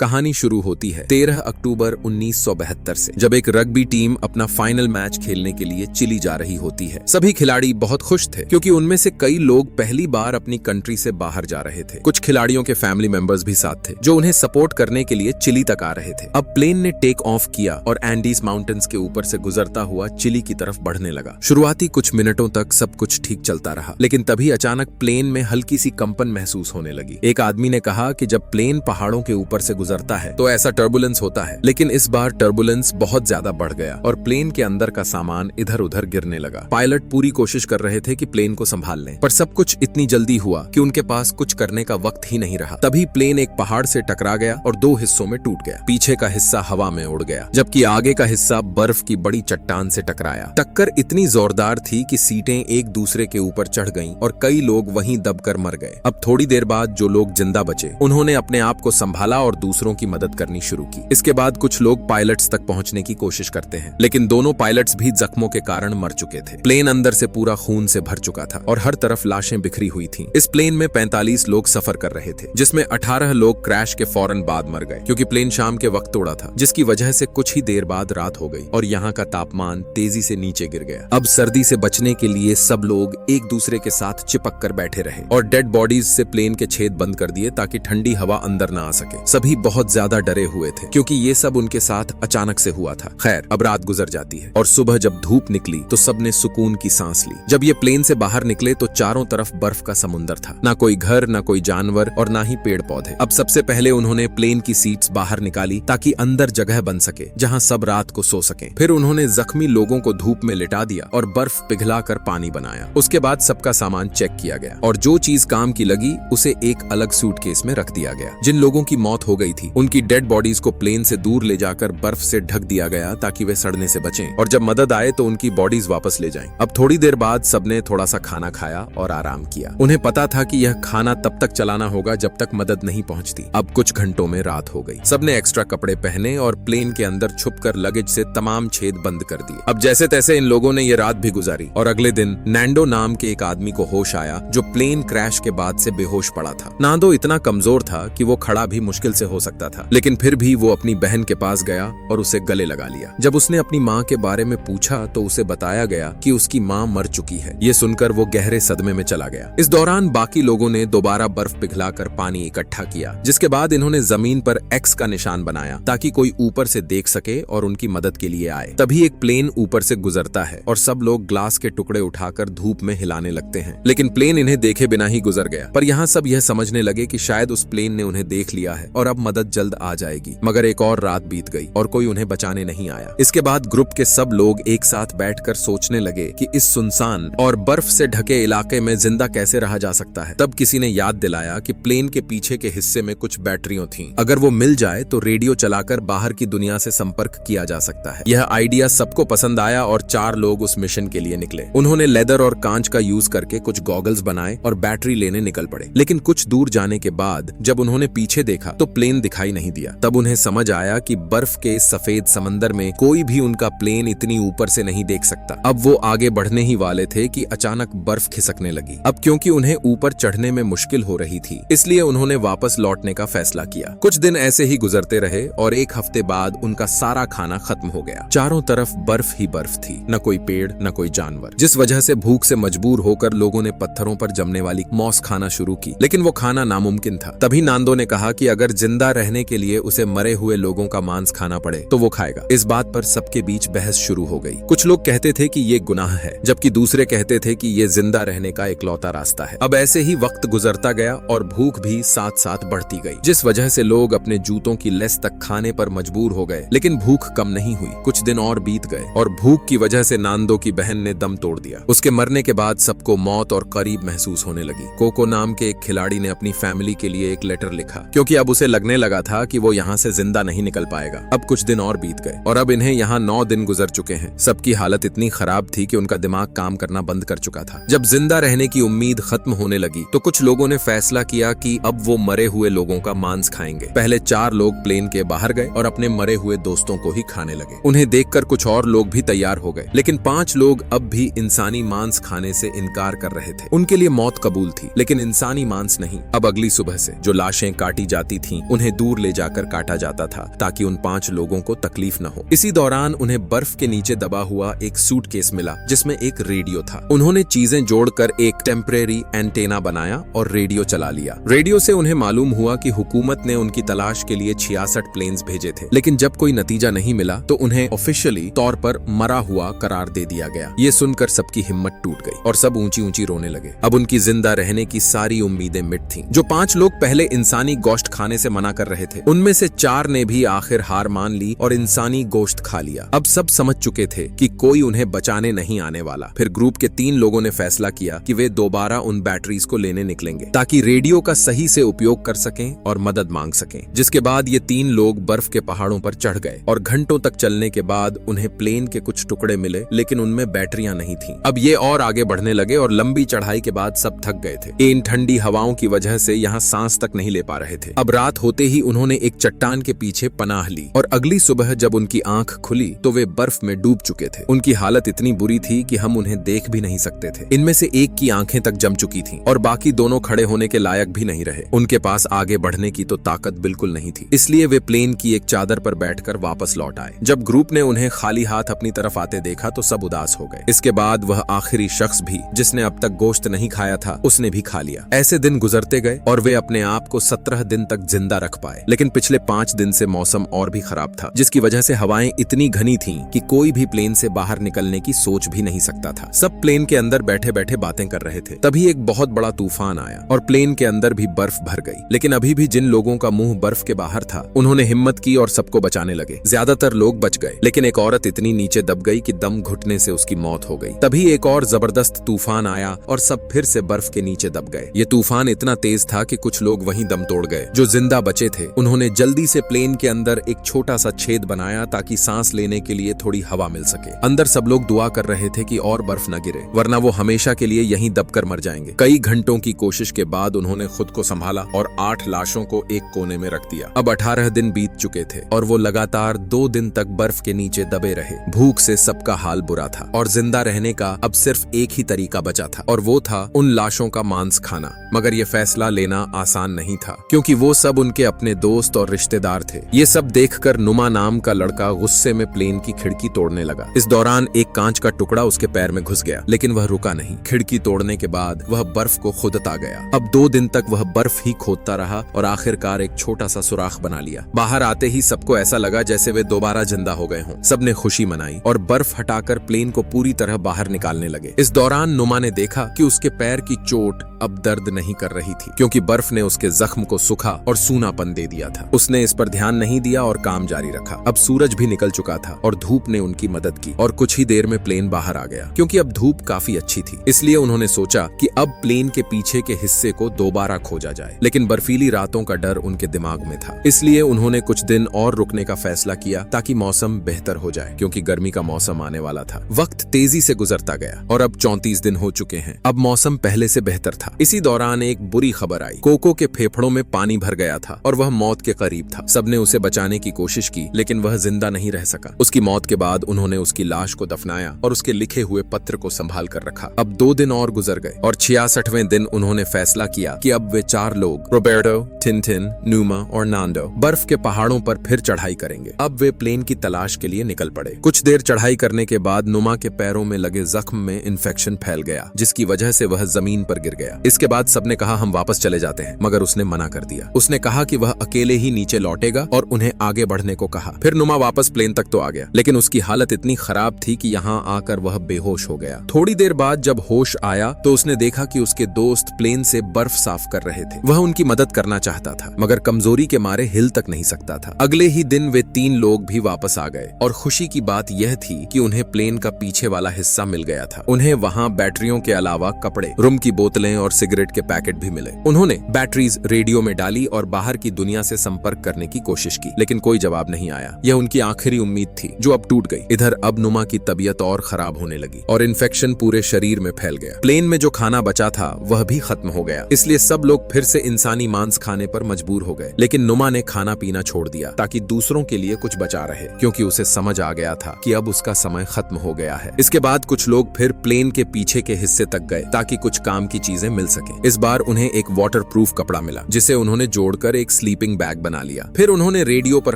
कहानी शुरू होती है 13 अक्टूबर 1972 से, जब एक रग्बी टीम अपना फाइनल मैच खेलने के लिए चिली जा रही होती है। सभी खिलाड़ी बहुत खुश थे क्योंकि उनमें से कई लोग पहली बार अपनी कंट्री से बाहर जा रहे थे। कुछ खिलाड़ियों के फैमिली मेंबर्स भी साथ थे जो उन्हें सपोर्ट करने के लिए चिली तक आ रहे थे। अब प्लेन ने टेक ऑफ किया और एंडीज माउंटेन्स के ऊपर से गुजरता हुआ चिली की तरफ बढ़ने लगा। शुरुआती कुछ मिनटों तक सब कुछ ठीक चलता रहा, लेकिन तभी अचानक प्लेन में हल्की सी कंपन महसूस होने लगी। एक आदमी ने कहा कि जब प्लेन पहाड़ों के ऊपर से गुजरता है तो ऐसा टर्बुलेंस होता है, लेकिन इस बार टर्बुलेंस बहुत ज्यादा बढ़ गया और प्लेन के अंदर का सामान इधर उधर गिरने लगा। पायलट पूरी कोशिश कर रहे थे कि प्लेन को संभाल लें, पर सब कुछ इतनी जल्दी हुआ कि उनके पास कुछ करने का वक्त ही नहीं रहा। तभी प्लेन एक पहाड़ से टकरा गया और दो हिस्सों में टूट गया। पीछे का हिस्सा हवा में उड़ गया, जबकि आगे का हिस्सा बर्फ की बड़ी चट्टान से टकराया। टक्कर इतनी जोरदार थी कि सीटें एक दूसरे के ऊपर चढ़ गईं और कई लोग वहीं दबकर मर गए। अब थोड़ी देर बाद जो लोग जिंदा बचे उन्होंने अपने आप को संभाला और दूसरों की मदद करनी शुरू की। इसके बाद कुछ लोग पायलट्स तक पहुंचने की कोशिश करते हैं, लेकिन दोनों पायलट्स भी जख्मों के कारण मर चुके थे। प्लेन अंदर से पूरा खून से भर चुका था और हर तरफ लाशें बिखरी हुई थीं। इस प्लेन में 45 लोग सफर कर रहे थे, जिसमें 18 लोग क्रैश के फौरन बाद मर गए क्योंकि प्लेन शाम के वक्त उड़ा था, जिसकी वजह से कुछ ही देर बाद रात हो गई और यहाँ का तापमान तेजी से नीचे गिर गया। अब सर्दी से बचने के लिए सब लोग एक दूसरे के साथ चिपक कर बैठे रहे और डेड बॉडीज से प्लेन के छेद बंद कर दिए ताकि ठंडी हवा अंदर ना आ सके। सभी बहुत ज्यादा डरे हुए थे क्योंकि ये सब उनके साथ अचानक से हुआ था। खैर, अब रात गुजर जाती है और सुबह जब धूप निकली तो सबने सुकून की सांस ली। जब ये प्लेन से बाहर निकले तो चारों तरफ बर्फ का समुंदर था, ना कोई घर, ना कोई जानवर और ना ही पेड़ पौधे। अब सबसे पहले उन्होंने प्लेन की सीट्स बाहर निकाली ताकि अंदर जगह बन सके जहां सब रात को सो सकें। फिर उन्होंने जख्मी लोगों को धूप में लिटा दिया और बर्फ पिघला कर पानी बनाया। उसके बाद सबका सामान चेक किया गया और जो चीज काम की लगी उसे एक अलग सूटकेस में रख दिया गया। जिन लोगों की मौत हो गई थी उनकी डेड बॉडीज को प्लेन से दूर ले जाकर बर्फ से ढक दिया गया ताकि वे सड़ने से बचें और जब मदद आए तो उनकी बॉडीज वापस ले जाएं। अब थोड़ी देर बाद सबने थोड़ा सा खाना खाया और आराम किया। उन्हें पता था कि यह खाना तब तक चलाना होगा जब तक मदद नहीं पहुंचती। अब कुछ घंटों में रात हो गई। सबने एक्स्ट्रा कपड़े पहने और प्लेन के अंदर छुपकर लगेज से तमाम छेद बंद कर दिए। अब जैसे तैसे इन लोगों ने ये रात भी गुजारी और अगले दिन नैंडो नाम के एक आदमी को होश आया जो प्लेन क्रैश के बाद से बेहोश पड़ा था। नांदो इतना कमजोर था कि वो खड़ा भी मुश्किल से हो सकता था, लेकिन फिर भी वो अपनी बहन के पास गया और उसे गले लगा लिया। जब उसने अपनी माँ के बारे में पूछा तो उसे बताया गया कि उसकी माँ मर चुकी है। ये सुनकर वो गहरे सदमे में चला गया। इस दौरान बाकी लोगों ने दोबारा बर्फ पिघलाकर पानी इकट्ठा किया, जिसके बाद इन्होंने जमीन पर एक्स का निशान बनाया ताकि कोई ऊपर से देख सके और उनकी मदद के लिए आए। तभी एक प्लेन ऊपर से गुजरता है और सब लोग ग्लास के टुकड़े उठाकर धूप में हिलाने लगते हैं, लेकिन प्लेन इन्हें देखे बिना ही गुजर गया। पर यहाँ सब यह समझने लगे कि शायद उस प्लेन ने उन्हें देख लिया है और अब मदद जल्द आ जाएगी। मगर एक और रात बीत गई और कोई उन्हें बचाने नहीं आया। इसके बाद ग्रुप के सब लोग एक साथ बैठकर सोचने लगे कि इस सुनसान और बर्फ से ढके इलाके में जिंदा कैसे रहा जा सकता है। तब किसी ने याद दिलाया कि प्लेन के पीछे के हिस्से में कुछ बैटरियां थीं। अगर वो मिल जाए तो रेडियो चलाकर बाहर की दुनिया से संपर्क किया जा सकता है। यह आइडिया सबको पसंद आया और 4 लोग उस मिशन के लिए निकले। उन्होंने लेदर और कांच का यूज करके कुछ गॉगल्स बनाए और बैटरी लेने निकल पड़े। लेकिन कुछ दूर जाने के बाद जब उन्होंने पीछे देखा तो प्लेन दिखाई नहीं दिया। तब उन्हें समझ आया कि बर्फ के सफेद समंदर में कोई भी उनका प्लेन इतनी ऊपर से नहीं देख सकता। अब वो आगे बढ़ने ही वाले थे कि अचानक बर्फ खिसकने लगी। अब क्योंकि उन्हें ऊपर चढ़ने में मुश्किल हो रही थी, इसलिए उन्होंने वापस लौटने का फैसला किया। कुछ दिन ऐसे ही गुजरते रहे और एक हफ्ते बाद उनका सारा खाना खत्म हो गया। चारों तरफ बर्फ ही बर्फ थी, न कोई पेड़ न कोई जानवर, जिस वजह से भूख से मजबूर होकर लोगों ने पत्थरों पर जमने वाली मॉस खाना शुरू की, लेकिन वो खाना नामुमकिन था। तभी नांदो ने कहा कि अगर जिंदा रहने के लिए उसे मरे हुए लोगों का मांस खाना पड़े तो वो खाएगा। इस बात पर सबके बीच बहस शुरू हो गई। कुछ लोग कहते थे कि ये गुनाह है, जबकि दूसरे कहते थे कि ये जिंदा रहने का इकलौता रास्ता है। अब ऐसे ही वक्त गुजरता गया और भूख भी साथ साथ बढ़ती गई, जिस वजह से लोग अपने जूतों की लेस तक खाने पर मजबूर हो गए। लेकिन भूख कम नहीं हुई। कुछ दिन और बीत गए और भूख की वजह से नांदो की बहन ने दम तोड़ दिया। उसके मरने के बाद सबको मौत और करीब महसूस होने लगी। कोको नाम के एक खिलाड़ी ने अपनी फैमिली के लिए एक लेटर लिखा क्योंकि अब उसे लगने लगा था कि वो यहाँ से जिंदा नहीं निकल पाएगा। अब कुछ दिन और बीत गए और अब इन्हें यहाँ 9 दिन गुजर चुके हैं। सबकी हालत इतनी खराब थी कि उनका दिमाग काम करना बंद कर चुका था। जब जिंदा रहने की उम्मीद खत्म होने लगी तो कुछ लोगों ने फैसला किया कि अब वो मरे हुए लोगों का मांस खाएंगे। पहले 4 लोग प्लेन के बाहर गए और अपने मरे हुए दोस्तों को ही खाने लगे। उन्हें देखकर कुछ और लोग भी तैयार हो गए, लेकिन 5 लोग अब भी इंसानी मांस खाने से इनकार कर रहे थे। उनके लिए मौत कबूल थी, लेकिन इंसानी मांस नहीं। अब अगली सुबह से जो लाशें काटी जाती थीं, उन्हें उन्हें दूर ले जाकर काटा जाता था ताकि उन 5 लोगों को तकलीफ न हो। इसी दौरान उन्हें बर्फ के नीचे दबा हुआ एक सूटकेस मिला जिसमें एक रेडियो था। उन्होंने चीजें जोड़कर एक टेम्परेरी एंटेना बनाया और रेडियो चला लिया। रेडियो से उन्हें मालूम हुआ कि हुकूमत ने उनकी तलाश के लिए 66 प्लेन्स भेजे थे, लेकिन जब कोई नतीजा नहीं मिला तो उन्हें ऑफिशियली तौर पर मरा हुआ करार दे दिया गया। ये सुनकर सबकी हिम्मत टूट गई और सब ऊंची ऊंची रोने लगे। अब उनकी जिंदा रहने की सारी उम्मीदें मिट थीं। जो 5 लोग पहले इंसानी गोश्त खाने से मना कर रहे थे, उनमें से 4 ने भी आखिर हार मान ली और इंसानी गोश्त खा लिया। अब सब समझ चुके थे कि कोई उन्हें बचाने नहीं आने वाला। फिर ग्रुप के 3 लोगों ने फैसला किया कि वे दोबारा उन बैटरीज को लेने निकलेंगे ताकि रेडियो का सही से उपयोग कर सकें और मदद मांग सकें। जिसके बाद ये 3 लोग बर्फ के पहाड़ों पर चढ़ गए और घंटों तक चलने के बाद उन्हें प्लेन के कुछ टुकड़े मिले, लेकिन उनमें बैटरियां नहीं थीं। अब ये और आगे बढ़ने लगे और लंबी चढ़ाई के बाद सब थक गए थे। इन ठंडी हवाओं की वजह से यहाँ सांस तक नहीं ले पा रहे थे। अब रात होते ही उन्होंने एक चट्टान के पीछे पनाह ली और अगली सुबह जब उनकी आंख खुली तो वे बर्फ में डूब चुके थे। उनकी हालत इतनी बुरी थी कि हम उन्हें देख भी नहीं सकते थे। इनमें से एक की आंखें तक जम चुकी थीं और बाकी दोनों खड़े होने के लायक भी नहीं रहे। उनके पास आगे बढ़ने की तो ताकत बिल्कुल नहीं थी, इसलिए वे प्लेन की एक चादर पर बैठकर वापस लौट आए। जब ग्रुप ने उन्हें खाली हाथ अपनी तरफ आते देखा तो सब उदास हो गए। इसके बाद वह आखिरी शख्स भी जिसने अब तक गोश्त नहीं खाया था उसने भी खा लिया। ऐसे दिन गुजरते गए और वे अपने आप को 17 दिन तक जिंदा रख पाए। लेकिन पिछले 5 दिन से मौसम और भी खराब था, जिसकी वजह से हवाएं इतनी घनी थीं कि कोई भी प्लेन से बाहर निकलने की सोच भी नहीं सकता था। सब प्लेन के अंदर बैठे बैठे बातें कर रहे थे। तभी एक बहुत बड़ा तूफान आया और प्लेन के अंदर भी बर्फ भर गई। लेकिन अभी भी जिन लोगों का मुंह बर्फ के बाहर था उन्होंने हिम्मत की और सबको बचाने लगे। ज्यादातर लोग बच गए, लेकिन एक औरत इतनी नीचे दब गई कि दम घुटने से उसकी मौत हो गई। तभी एक और जबरदस्त तूफान आया और सब फिर से बर्फ के नीचे दब गए। ये तूफान इतना तेज था कि कुछ लोग वहीं दम तोड़ गए। जो जिंदा बचे थे उन्होंने जल्दी से प्लेन के अंदर एक छोटा सा छेद बनाया ताकि सांस लेने के लिए थोड़ी हवा मिल सके। अंदर सब लोग दुआ कर रहे थे कि और बर्फ न गिरे, वरना वो हमेशा के लिए यहीं दबकर मर जाएंगे। कई घंटों की कोशिश के बाद उन्होंने खुद को संभाला और 8 लाशों को एक कोने में रख दिया। अब 18 दिन बीत चुके थे और वो लगातार 2 दिन तक बर्फ के नीचे दबे रहे। भूख से सबका हाल बुरा था और जिंदा रहने का अब सिर्फ एक ही तरीका बचा था और वो था उन लाशों का मांस खाना। मगर ये फैसला लेना आसान नहीं था, क्योंकि वो सब उनके अपने दोस्त और रिश्तेदार थे। ये सब देखकर नुमा नाम का लड़का गुस्से में प्लेन की खिड़की तोड़ने लगा। इस दौरान एक कांच का टुकड़ा उसके पैर में घुस गया, लेकिन वह रुका नहीं। खिड़की तोड़ने के बाद वह बर्फ को खोदता गया। अब 2 दिन तक वह बर्फ ही खोदता रहा और आखिरकार एक छोटा सा सुराख बना लिया। बाहर आते ही सबको ऐसा लगा जैसे वे दोबारा जिंदा हो गए हों। सबने खुशी मनाई और बर्फ हटाकर प्लेन को पूरी तरह बाहर निकालने लगे। इस दौरान नुमा ने देखा कि उसके पैर की चोट अब दर्द नहीं कर रही थी, क्योंकि बर्फ ने उसके जख्म को सूखा और सूनापन दे दिया था। उसने इस पर ध्यान नहीं दिया और काम जारी रखा। अब सूरज भी निकल चुका था और धूप ने उनकी मदद की और कुछ ही देर में प्लेन बाहर आ गया। क्योंकि अब धूप काफी अच्छी थी, इसलिए उन्होंने सोचा कि अब प्लेन के पीछे के हिस्से को दोबारा खोजा जाए। लेकिन बर्फीली रातों का डर उनके दिमाग में था, इसलिए उन्होंने कुछ दिन और रुकने का फैसला किया ताकि मौसम बेहतर हो जाए, क्योंकि गर्मी का मौसम आने वाला था। वक्त तेजी से गुजरता गया और अब 34 दिन हो चुके हैं। अब मौसम पहले से बेहतर था। इसी दौरान एक बुरी खबर आई। कोको के फेफड़ों में पानी भर गया था और वह मौत के करीब था। सबने उसे बचाने की कोशिश की, लेकिन वह जिंदा नहीं रह सका। उसकी मौत के बाद उन्होंने उसकी लाश को दफनाया और उसके लिखे हुए पत्र को संभाल कर रखा। अब 2 दिन और गुजर गए और 66वें दिन उन्होंने फैसला किया कि अब वे 4 लोग, रोबर्टो, टिनटिन, न्यूमा और नांडो, बर्फ के पहाड़ों पर फिर चढ़ाई करेंगे। अब वे प्लेन की तलाश के लिए निकल पड़े। कुछ देर चढ़ाई करने के बाद नुमा के पैरों में लगे जख्म में इन्फेक्शन फैल गया, जिसकी वजह से वह जमीन पर गिर गया। इसके बाद सबने कहा हम वापस चले जाते हैं, मगर उसने मना कर दिया। उसने कहा कि वह अकेले ही नीचे लौटेगा और उन्हें आगे बढ़ने को कहा। फिर नुमा वापस प्लेन तक तो आ गया, लेकिन उसकी हालत इतनी खराब थी कि यहाँ आकर वह बेहोश हो गया। थोड़ी देर बाद जब होश आया तो उसने देखा कि उसके दोस्त प्लेन से बर्फ साफ कर रहे थे। वह उनकी मदद करना चाहता था, मगर कमजोरी के मारे हिल तक नहीं सकता था। अगले ही दिन वे 3 लोग भी वापस आ गए और खुशी की बात यह थी कि उन्हें प्लेन का पीछे वाला हिस्सा मिल गया था। उन्हें वहाँ बैटरियों के अलावा कपड़े, रुम की बोतलें और सिगरेट के पैकेट भी मिले। उन्होंने बैटरीज रेडियो में डाली और बाहर की दुनिया से संपर्क करने की कोशिश की, लेकिन कोई जवाब नहीं आया। यह उनकी आखिरी उम्मीद थी, जो अब टूट गई। इधर अब नुमा की तबीयत और खराब होने लगी और इन्फेक्शन पूरे शरीर में फैल गया। प्लेन में जो खाना बचा था वह भी खत्म हो गया, इसलिए सब लोग फिर से इंसानी मांस खाने पर मजबूर हो गए। लेकिन नुमा ने खाना पीना छोड़ दिया ताकि दूसरों के लिए कुछ बचा रहे, क्योंकि उसे समझ आ गया था कि अब उसका समय खत्म हो गया है। इसके बाद कुछ लोग फिर प्लेन के पीछे के हिस्से तक गए ताकि कुछ काम की चीजें मिल सके। इस बार उन्हें एक वाटरप्रूफ कपड़ा मिला, जिसे उन्होंने जोड़कर एक स्लीपिंग बैग बना लिया। फिर उन्होंने रेडियो पर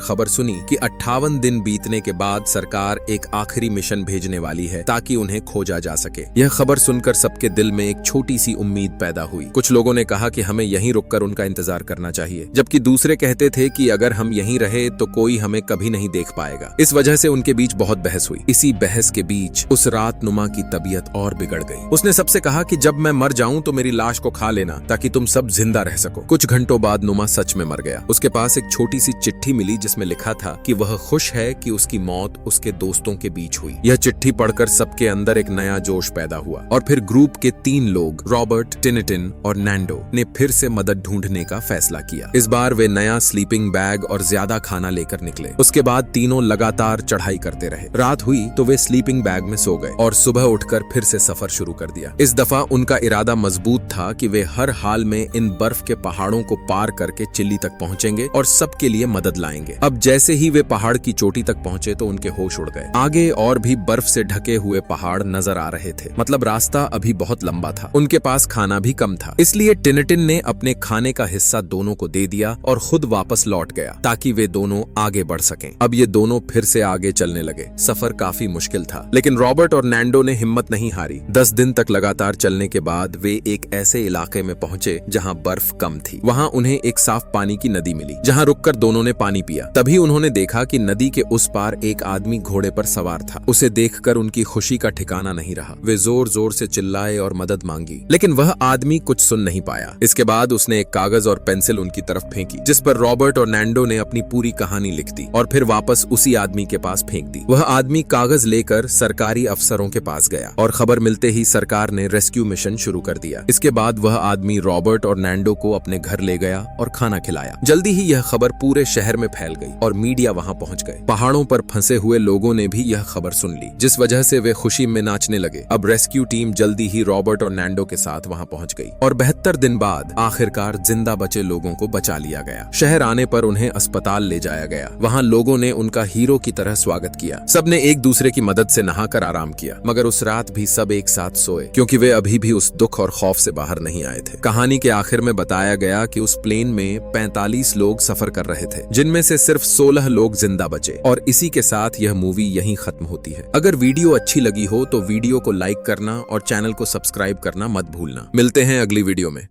खबर सुनी कि 58 दिन बीतने के बाद सरकार एक आखिरी मिशन भेजने वाली है ताकि उन्हें खोजा जा सके। यह खबर सुनकर सबके दिल में एक छोटी सी उम्मीद पैदा हुई। कुछ लोगों ने कहा कि हमें यहीं रुककर उनका इंतजार करना चाहिए, जबकि दूसरे कहते थे कि अगर हम यहीं रहे तो कोई हमें कभी नहीं देख पाएगा। इस वजह से उनके बीच बहुत बहस हुई। इसी बहस के बीच उस रात नुमा की तबीयत और बिगड़ गई। उसने सबसे कहा कि जब मैं मर जाऊं तो मेरी लाश को खा लेना ताकि तुम सब जिंदा रह सको। कुछ घंटों बाद नुमा सच में मर गया। उसके पास एक छोटी सी चिट्ठी मिली जिसमें लिखा था कि वह खुश है कि उसकी मौत उसके दोस्तों के बीच हुई। यह चिट्ठी पढ़कर सबके अंदर एक नया जोश पैदा हुआ और फिर ग्रुप के 3 लोग रॉबर्ट, टिनिटिन और नैंडो ने फिर से मदद ढूंढने का फैसला किया। इस बार वे नया स्लीपिंग बैग और ज्यादा खाना लेकर निकले। उसके बाद तीनों लगातार चढ़ाई करते रहे। रात हुई तो वे स्लीपिंग बैग में सो गए और सुबह उठकर फिर से सफर शुरू कर दिया। इस दफा उनका इरादा मजबूत था कि वे हर हाल में इन बर्फ के पहाड़ों को पार करके चिली तक पहुंचेंगे और सबके लिए मदद लाएंगे। अब जैसे ही वे पहाड़ की चोटी तक पहुंचे तो उनके होश उड़ गए। आगे और भी बर्फ से ढके हुए पहाड़ नजर आ रहे थे, मतलब रास्ता अभी बहुत लंबा था। उनके पास खाना भी कम था, इसलिए टिनिटिन ने अपने खाने का हिस्सा दोनों को दे दिया और खुद वापस लौट गया ताकि वे दोनों आगे बढ़ सकें। अब ये दोनों फिर से आगे चलने लगे। सफर काफी मुश्किल था, लेकिन रॉबर्ट और नैंडो ने हिम्मत नहीं हारी। 10 दिन तक लगातार चलने के बाद वे एक ऐसे इलाके में पहुंचे जहां बर्फ कम थी। वहां उन्हें एक साफ पानी की नदी मिली, जहां रुककर दोनों ने पानी पिया। तभी उन्होंने देखा कि नदी के उस पार एक आदमी घोड़े पर सवार था। उसे देखकर उनकी खुशी का ठिकाना नहीं रहा। वे जोर जोर से चिल्लाए और मदद मांगी, लेकिन वह आदमी कुछ सुन नहीं पाया। इसके बाद उसने एक कागज और पेंसिल उनकी तरफ फेंकी, जिस पर रॉबर्ट और नैंडो ने अपनी पूरी कहानी लिख दी और फिर वापस उसी आदमी के पास फेंक दी। वह आदमी कागज लेकर सरकारी अफसरों के पास गया और खबर मिलते ही सरकार ने रेस्क्यू मिशन शुरू कर दिया। इसके बाद वह आदमी रॉबर्ट और नैंडो को अपने घर ले गया और खाना खिलाया। जल्दी ही यह खबर पूरे शहर में फैल गई और मीडिया वहां पहुंच गए। पहाड़ों पर फंसे हुए लोगों ने भी यह खबर सुन ली, जिस वजह से वे खुशी में नाचने लगे। अब रेस्क्यू टीम जल्दी ही रॉबर्ट और नैंडो के साथ वहां पहुंच गई और 72 दिन बाद आखिरकार जिंदा बचे लोगों को बचा लिया गया। शहर आने पर उन्हें अस्पताल ले जाया गया। वहां लोगों ने उनका हीरो की तरह स्वागत किया। सबने एक दूसरे की मदद से नहाकर आराम किया, मगर उस रात भी सब एक साथ सोए, क्योंकि वे अभी भी उस दुख और खौफ से बाहर नहीं आए थे। कहानी के आखिर में बताया गया कि उस प्लेन में 45 लोग सफर कर रहे थे, जिनमें से सिर्फ 16 लोग जिंदा बचे। और इसी के साथ यह मूवी यहीं खत्म होती है। अगर वीडियो अच्छी लगी हो तो वीडियो को लाइक करना और चैनल को सब्सक्राइब करना मत भूलना। मिलते हैं अगली वीडियो में।